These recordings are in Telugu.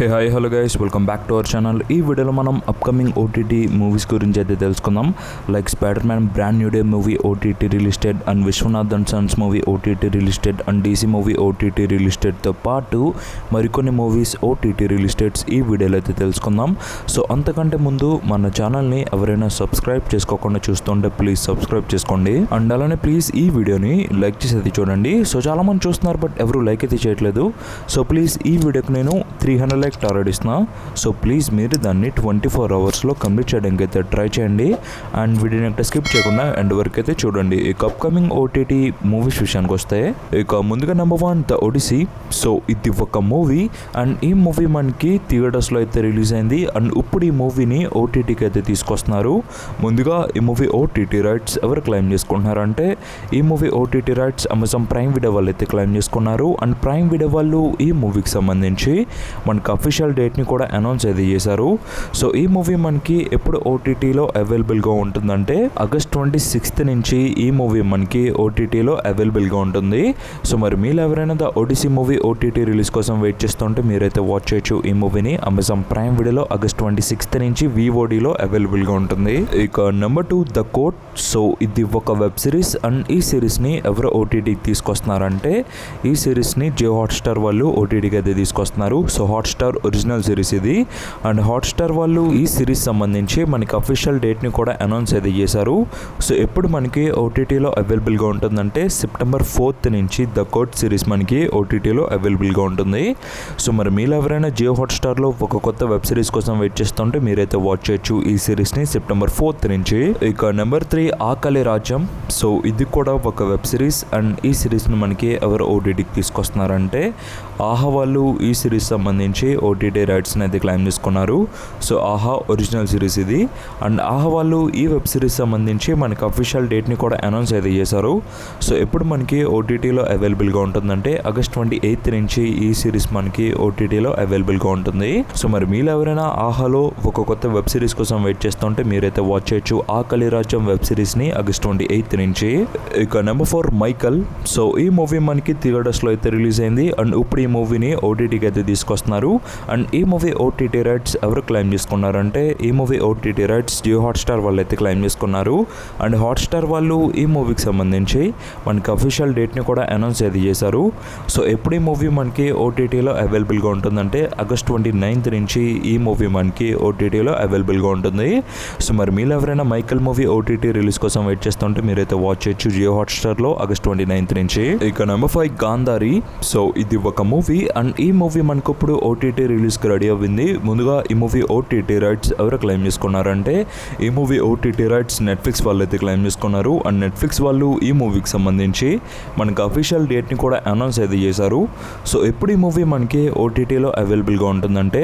Hey hi hello guys, welcome back to our channel. ఈ వీడియోలో మనం అప్కమింగ్ ఓటీటీ మూవీస్ గురించి అయితే తెలుసుకుందాం. Like spider man brand new day movie OTT released and Vishwanath and sons movie OTT released and DC movie OTT రిలీస్టెడ్తో పాటు మరికొన్ని మూవీస్ ఓటీటీ రిలీస్టెడ్స్ ఈ వీడియోలో అయితే తెలుసుకుందాం. సో అంతకంటే ముందు మన ఛానల్ని ఎవరైనా సబ్స్క్రైబ్ చేసుకోకుండా చూస్తుంటే ప్లీజ్ సబ్స్క్రైబ్ చేసుకోండి. అండ్ అలానే ప్లీజ్ ఈ వీడియోని లైక్ చేసి అయితే చూడండి. సో చాలామంది చూస్తున్నారు బట్ ఎవరు లైక్ అయితే చేయట్లేదు. సో ప్లీజ్ ఈ వీడియోకి నేను 300 లైక్ టార్గెట్ ఇస్తున్నా. సో ప్లీజ్ మీరు దాన్ని 24 అవర్స్లో కంప్లీట్ చేయడానికి అయితే ట్రై చేయండి. అండ్ వీడియోని అయితే స్కిప్ చేయకుండా ఎండ్ వరకు అయితే చూడండి. ఇక అప్కమింగ్ ఓటీటీ మూవీస్ విషయానికి వస్తే ఇక ముందుగా నెంబర్ 1 ద ఒడిసీ. సో ఇది ఒక మూవీ అండ్ ఈ మూవీ మనకి థియేటర్స్లో అయితే రిలీజ్ అయింది. అండ్ ఇప్పుడు ఈ మూవీని ఓటీటీకి అయితే తీసుకొస్తున్నారు. ముందుగా ఈ మూవీ ఓటీటీ రైట్స్ ఎవరు క్లెయిమ్ చేసుకుంటున్నారంటే ఈ movie OTT rights Amazon prime video వాళ్ళు అయితే క్లెయిమ్ చేసుకున్నారు. అండ్ ప్రైమ్ వీడియో వాళ్ళు ఈ మూవీకి సంబంధించి మనకి అఫీషియల్ డేట్ని కూడా అనౌన్స్ అయితే చేశారు. సో ఈ మూవీ మనకి ఎప్పుడు ఓటీటీలో అవైలబుల్గా ఉంటుందంటే ఆగస్ట్ 26 నుంచి ఈ మూవీ మనకి ఓటీటీలో అవైలబుల్గా ఉంటుంది. సో మరి మీరు ఎవరైనా the Odyssey movie OTT release కోసం వెయిట్ చేస్తుంటే మీరైతే వాచ్ చేయొచ్చు ఈ మూవీని. అమెజాన్ ప్రైమ్ వీడియోలో ఆగస్ట్ 26 నుంచి VODలో అవైలబుల్గా ఉంటుంది. ఇక నెంబర్ 2 ద కోర్ట్. సో ఇది ఒక వెబ్ సిరీస్ అండ్ ఈ సిరీస్ని ఎవరు ఓటీటీకి తీసుకొస్తున్నారంటే ఈ సిరీస్ని జియో హాట్స్టార్ వాళ్ళు ఓటీటీకి అయితే తీసుకొస్తున్నారు. సో హాట్స్టార్ ఒరిజినల్ సిరీస్ ఇది. అండ్ హాట్స్టార్ వాళ్ళు ఈ సిరీస్ సంబంధించి మనకి అఫీషియల్ డేట్ని కూడా అనౌన్స్ అయితే చేశారు. సో ఎప్పుడు మనకి ఓటీటీలో అవైలబుల్గా ఉంటుందంటే సెప్టెంబర్ 4 నుంచి ద కోర్ట్ సిరీస్ మనకి ఓటీటీలో అవైలబుల్గా ఉంటుంది. సో మరి మీరు ఎవరైనా జియో హాట్స్టార్లో ఒక కొత్త వెబ్ సిరీస్ కోసం వెయిట్ చేస్తుంటే మీరైతే వాచ్ చేయొచ్చు ఈ సిరీస్ని సెప్టెంబర్ 4 నుంచి. ఇక నెంబర్ 3 ఆకలి రాజ్యం. సో ఇది కూడా ఒక వెబ్ సిరీస్ అండ్ ఈ సిరీస్ని మనకి ఎవరు ఓటీటీకి తీసుకొస్తున్నారంటే ఆహా వాళ్ళు ఈ సిరీస్ సంబంధించి ఓటీటీ రైట్స్ని అయితే క్లెయిమ్ చేసుకున్నారు. సో ఆహా ఒరిజినల్ సిరీస్ ఇది. అండ్ ఆహా వాళ్ళు ఈ వెబ్ సిరీస్ సంబంధించి మనకి అఫీషియల్ డేట్ని కూడా అనౌన్స్ అయితే చేశారు. సో ఎప్పుడు మనకి ఓటీటీలో అవైలబుల్గా ఉంటుందంటే ఆగస్ట్ 28 నుంచి ఈ సిరీస్ మనకి ఓటీటీలో అవైలబుల్గా ఉంటుంది. సో మరి మీరు ఎవరైనా ఆహాలో ఒక కొత్త వెబ్ సిరీస్ కోసం వెయిట్ చేస్తుంటే మీరైతే వాచ్ చేయొచ్చు ఆకలి రాజ్యం వెబ్ సిరీస్ని ఆగస్ట్ 28 నుంచి. ఇక నెంబర్ 4 మైకల్. సో ఈ మూవీ మనకి థియేటర్స్లో అయితే రిలీజ్ అయింది అండ్ ఇప్పుడు ఈ మూవీని ఓటీటీకి అయితే తీసుకొస్తున్నారు. అండ్ ఈ మూవీ ఓటీటీ రైట్స్ ఎవరు క్లెయిమ్ చేసుకున్నారంటే ఈ movie OTT rights Jio Hotstar వాళ్ళు అయితే క్లెయిమ్ చేసుకున్నారు. అండ్ హాట్స్టార్ వాళ్ళు ఈ మూవీకి సంబంధించి మనకి అఫీషియల్ డేట్ని కూడా అనౌన్స్ అయితే చేశారు. సో ఎప్పుడు ఈ మూవీ మనకి ఓటీటీలో అవైలబుల్గా ఉంటుందంటే ఆగస్ట్ 29 నుంచి ఈ మూవీ మనకి ఓటీటీలో అవైలబుల్గా ఉంటుంది. సో మరి మీరు ఎవరైనా మైకల్ మూవీ ఓటీటీ రిలీజ్ కోసం వెయిట్ చేస్తుంటే మీరైతే వాచ్ చేయొచ్చు జియో హాట్స్టార్లో ఆగస్ట్ 29 నుంచి. ఇక నెంబర్ 5 గాంధారి. సో ఇది ఒక మూవీ అండ్ ఈ మూవీ మనకు ఇప్పుడు ఓటీటీ రిలీజ్కి రెడీ అవ్వింది. ముందుగా ఈ మూవీ ఓటీటీ రైట్స్ ఎవరు క్లెయిమ్ చేసుకున్నారంటే ఈ మూవీ ఓటీటీ రైట్స్ నెట్ఫ్లిక్స్ వాళ్ళు అయితే క్లెయిమ్ చేసుకున్నారు. అండ్ నెట్ఫ్లిక్స్ వాళ్ళు ఈ మూవీకి సంబంధించి మనకు అఫీషియల్ డేట్ని కూడా అనౌన్స్ అయితే చేశారు. సో ఎప్పుడు ఈ మూవీ మనకి ఓటీటీలో అవైలబుల్గా ఉంటుందంటే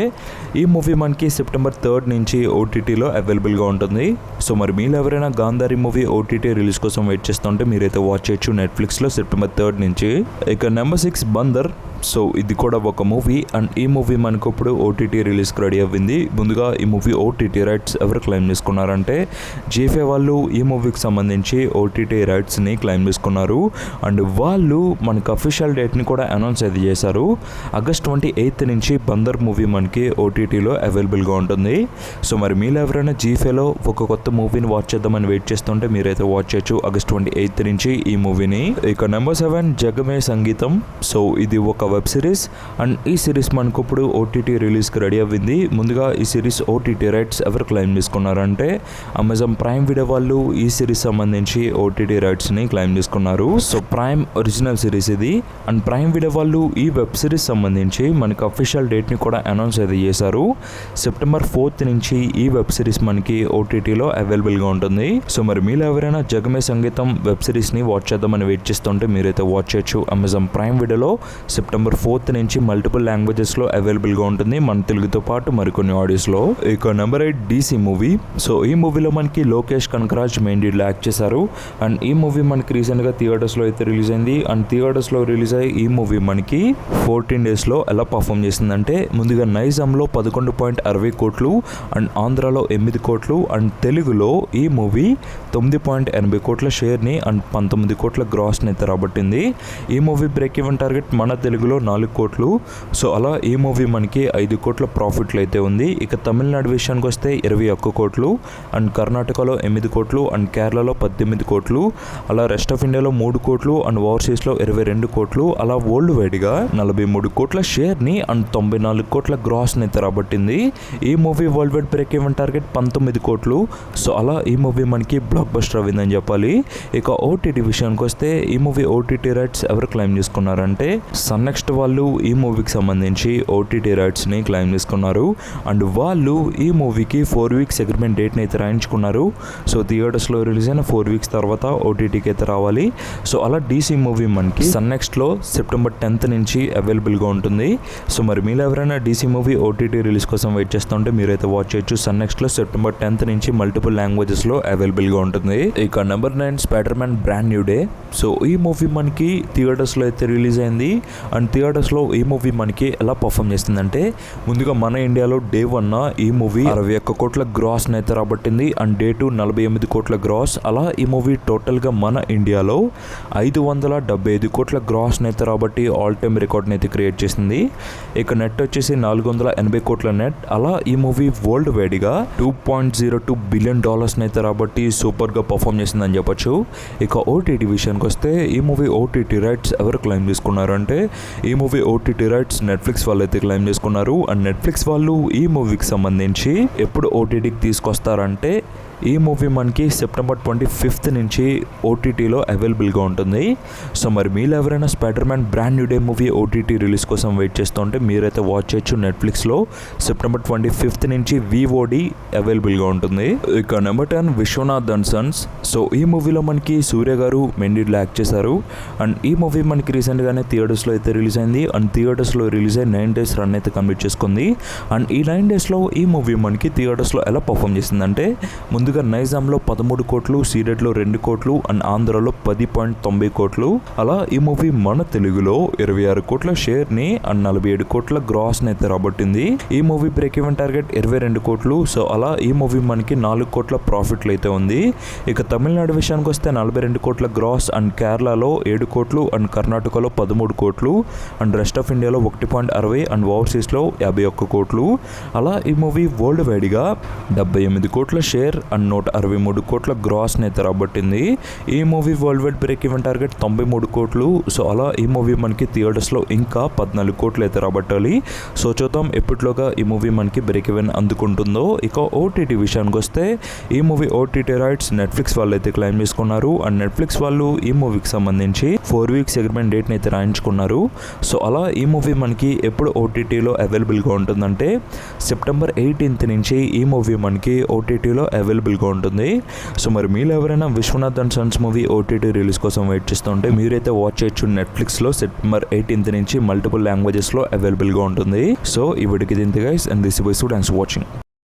ఈ మూవీ మనకి సెప్టెంబర్ 3 నుంచి ఓటీటీలో అవైలబుల్గా ఉంటుంది. సో మరి మీరు ఎవరైనా గాంధారి మూవీ ఓటీటీ రిలీజ్ కోసం వెయిట్ చేస్తుంటే మీరైతే వాచ్ చేయొచ్చు నెట్ఫ్లిక్స్లో సెప్టెంబర్ 3 నుంచి. ఇక నెంబర్ 6 బందర్. సో ఇది కూడా ఒక మూవీ అండ్ ఈ మూవీ మనకు ఇప్పుడు ఓటీటీ రిలీజ్కి రెడీ అవ్వింది. ముందుగా ఈ మూవీ ఓటీటీ రైట్స్ ఎవరు క్లెయిమ్ చేసుకున్నారంటే జిఫే వాళ్ళు ఈ మూవీకి సంబంధించి ఓటీటీ రైట్స్ని క్లెయిమ్ చేసుకున్నారు. అండ్ వాళ్ళు మనకు అఫీషియల్ డేట్ని కూడా అనౌన్స్ అయితే చేశారు. ఆగస్ట్ 28 నుంచి బందర్ మూవీ మనకి ఓటీటీలో అవైలబుల్గా ఉంటుంది. సో మరి మీరు ఎవరైనా జిఫేలో ఒక కొత్త మూవీని వాచ్ చేద్దామని వెయిట్ చేస్తుంటే మీరైతే వాచ్ చేయొచ్చు ఆగస్ట్ 28 నుంచి ఈ మూవీని. ఇక నెంబర్ 7 జగమే సంగీతం. సో ఇది ఒక వెబ్ సిరీస్ అండ్ ఈ సిరీస్ మనకు ఇప్పుడు ఓటీటీ రిలీజ్కి రెడీ అవ్వింది. ముందుగా ఈ సిరీస్ ఓటీటీ రైట్స్ ఎవరు క్లెయిమ్ చేసుకున్నారంటే అమెజాన్ ప్రైమ్ వీడియో వాళ్ళు ఈ సిరీస్ సంబంధించి ఓటీటీ రైట్స్ని క్లెయిమ్ చేసుకున్నారు. సో ప్రైమ్ ఒరిజినల్ సిరీస్ ఇది. అండ్ ప్రైమ్ వీడియో వాళ్ళు ఈ వెబ్ సిరీస్ సంబంధించి మనకి అఫీషియల్ డేట్ని కూడా అనౌన్స్ అయితే చేశారు. సెప్టెంబర్ 4 నుంచి ఈ వెబ్ సిరీస్ మనకి ఓటీటీలో అవైలబుల్గా ఉంటుంది. సో మరి మీరు ఎవరైనా జగమే సంగీతం వెబ్ సిరీస్ని వాచ్ చేద్దామని వెయిట్ చేస్తుంటే మీరైతే వాచ్ చేయొచ్చు అమెజాన్ ప్రైమ్ వీడియోలో సెప్టెంబర్ 4 నుంచి మల్టిపుల్ లాంగ్వేజెస్లో అవైలబుల్గా ఉంటుంది, మన తెలుగుతో పాటు మరికొన్ని ఆడియోస్లో. ఇక నెంబర్ 8 డీసీ మూవీ. సో ఈ మూవీలో మనకి లోకేష్ కనకరాజ్ మెయిన్ లీడ్లో యాక్ట్ చేశారు. అండ్ ఈ మూవీ మనకి రీసెంట్గా థియేటర్స్లో అయితే రిలీజ్ అయింది. అండ్ థియేటర్స్లో రిలీజ్ అయ్యి ఈ మూవీ మనకి 14 డేస్లో ఎలా పర్ఫామ్ చేసిందంటే ముందుగా నైజాంలో 11.60 కోట్లు అండ్ ఆంధ్రాలో 8 కోట్లు అండ్ తెలుగులో ఈ మూవీ 9.80 కోట్ల షేర్ని అండ్ 19 కోట్ల గ్రాస్ని అయితే రాబట్టింది. ఈ మూవీ బ్రేక్ ఈవెన్ టార్గెట్ మన తెలుగులో తెలుగులో 4 కోట్లు. సో అలా ఈ మూవీ మనకి 5 కోట్ల ప్రాఫిట్లు అయితే ఉంది. ఇక తమిళనాడు విషయానికి వస్తే 21 కోట్లు అండ్ కర్ణాటకలో 8 కోట్లు అండ్ కేరళలో 18 కోట్లు, అలా రెస్ట్ ఆఫ్ ఇండియాలో 3 కోట్లు అండ్ ఓవర్సీస్లో 22 కోట్లు, అలా వరల్డ్ వైడ్గా 43 కోట్ల షేర్ని అండ్ 94 కోట్ల గ్రాస్ని అయితే రాబట్టింది. ఈ movie world wide break even target 19 కోట్లు. సో అలా ఈ మూవీ మనకి బ్లాక్ బస్టర్ అయిందని చెప్పాలి. ఇక ఓటీటీ విషయానికి వస్తే ఈ మూవీ ఓటీటీ రైట్స్ ఎవరు క్లెయిమ్ చేసుకున్నారంటే సన్ నెక్స్ట్ వాళ్ళు ఈ మూవీకి సంబంధించి ఓటీటీ రైట్స్ని క్లెయిమ్ చేసుకున్నారు అండ్ వాళ్ళు ఈ మూవీకి 4 వీక్స్ అగ్రిమెంట్ డేట్ని అయితే రాయించుకున్నారు. సో థియేటర్స్లో రిలీజ్ అయిన 4 వీక్స్ తర్వాత ఓటీటీకి అయితే రావాలి. సో అలా డీసీ మూవీ మనకి సన్ నెక్స్ట్లో సెప్టెంబర్ 10th నుంచి అవైలబుల్గా ఉంటుంది. సో మరి మీరు ఎవరైనా డీసీ మూవీ ఓటీటీ రిలీజ్ కోసం వెయిట్ చేస్తుంటే మీరైతే వాచ్ చేయొచ్చు. సన్ నెక్స్ట్లో సెప్టెంబర్ 10th నుంచి మల్టిపుల్ లాంగ్వేజెస్లో అవైలబుల్గా ఉంటుంది. ఇక number 9 spider man brand new day. So ఈ మూవీ మనకి థియేటర్స్లో అయితే రిలీజ్ అయింది అండ్ థియేటర్స్లో ఈ మూవీ మనకి ఎలా పర్ఫామ్ చేస్తుందంటే ముందుగా మన ఇండియాలో డే 1 ఈ మూవీ 61 కోట్ల గ్రాస్ని అయితే రాబట్టింది అండ్ డే 2 48 కోట్ల గ్రాస్. అలా ఈ మూవీ టోటల్గా మన ఇండియాలో 575 కోట్ల గ్రాస్ని అయితే రాబట్టి ఆల్ టైమ్ రికార్డ్ని అయితే క్రియేట్ చేసింది. ఇక నెట్ వచ్చేసి 480 కోట్ల నెట్. అలా ఈ మూవీ వరల్డ్ వైడ్గా $2.02 బిలియన్ అయితే రాబట్టి సూపర్గా పర్ఫామ్ చేసిందని చెప్పొచ్చు. ఇక ఓటీటీ విషయానికి వస్తే ఈ మూవీ ఓటీటీ రైట్స్ ఎవరు క్లెయిమ్ చేసుకున్నారంటే ఈ మూవీ ఓటీటీ రైట్స్ నెట్ఫ్లిక్స్ వాళ్ళు అయితే క్లెయిమ్ చేసుకున్నారు అండ్ నెట్ఫ్లిక్స్ వాళ్ళు ఈ మూవీకి సంబంధించి ఎప్పుడు ఓటీటీకి తీసుకొస్తారంటే ఈ మూవీ మనకి సెప్టెంబర్ 25th నుంచి ఓటీటీలో అవైలబుల్గా ఉంటుంది. సో మరి మీరు ఎవరైనా spider man brand new day movie OTT release కోసం వెయిట్ చేస్తుంటే మీరైతే వాచ్ చేయొచ్చు. నెట్ఫ్లిక్స్లో సెప్టెంబర్ 25th నుంచి VOD అవైలబుల్గా ఉంటుంది. ఇక number 10 Vishwanath and sons. So ఈ మూవీలో మనకి సూర్య గారు మెండిడ్లో యాక్ట్ చేశారు అండ్ ఈ మూవీ మనకి రీసెంట్గానే థియేటర్స్లో అయితే రిలీజ్ అయింది అండ్ థియేటర్స్లో రిలీజ్ అయ్యి 9 days రన్ అయితే కంప్లీట్ చేసుకుంది. అండ్ ఈ 9 daysలో ఈ మూవీ మనకి థియేటర్స్లో ఎలా పర్ఫామ్ చేసిందంటే ముందుగా నైజాంలో 13 కోట్లు, సీడెడ్లో 2 కోట్లు అండ్ ఆంధ్రలో 10.90 కోట్లు. అలా ఈ మూవీ మన తెలుగులో 26 కోట్ల షేర్ని అండ్ 47 కోట్ల గ్రాస్ని అయితే రాబట్టింది. ఈ మూవీ బ్రేక్ ఈవెన్ టార్గెట్ 22 కోట్లు. సో అలా ఈ మూవీ మనకి 4 కోట్ల ప్రాఫిట్లు అయితే ఉంది. ఇక తమిళనాడు విషయానికి వస్తే 42 కోట్ల గ్రాస్ అండ్ కేరళలో 7 కోట్లు అండ్ కర్ణాటకలో 13 కోట్లు అండ్ రెస్ట్ ఆఫ్ ఇండియాలో 1.60 అండ్ ఓవర్సీస్లో 51 కోట్లు. అలా ఈ మూవీ వరల్డ్ వైడ్గా 78 కోట్ల షేర్ అండ్ 163 కోట్ల గ్రాస్ని అయితే రాబట్టింది. ఈ movie world wide break even target 93 కోట్లు. సో అలా ఈ మూవీ మనకి థియేటర్స్లో ఇంకా 14 కోట్లు అయితే రాబట్టాలి. సో చూద్దాం ఎప్పటిలోగా ఈ మూవీ మనకి బ్రేక్ ఈవెన్ అందుకుంటుందో. ఇక ఓటీటీ విషయానికి వస్తే ఈ మూవీ ఓటీటీ రైట్స్ నెట్ఫ్లిక్స్ వాళ్ళు అయితే క్లెయిమ్ చేసుకున్నారు అండ్ నెట్ఫ్లిక్స్ వాళ్ళు ఈ మూవీకి సంబంధించి 4 వీక్స్ అగ్రిమెంట్ డేట్ని అయితే రాయించుకున్నారు. సో అలా ఈ మూవీ మనకి ఎప్పుడు ఓటీటీలో అవైలబుల్గా ఉంటుందంటే సెప్టెంబర్ 18th నుంచి ఈ మూవీ మనకి ఓటీటీలో అవైలబుల్గా ఉంటుంది. సో మరి మీరు ఎవరైనా Vishwanath and sons movie OTT release కోసం వెయిట్ చేస్తుంటే మీరైతే వాచ్ చేయొచ్చు. నెట్ఫ్లిక్స్లో సెప్టెంబర్ 18th నుంచి మల్టిపుల్ లాంగ్వేజెస్లో అవైలబుల్గా ఉంటుంది. సో ఈ వీడియోకి ఇది guys and this is thanks for watching.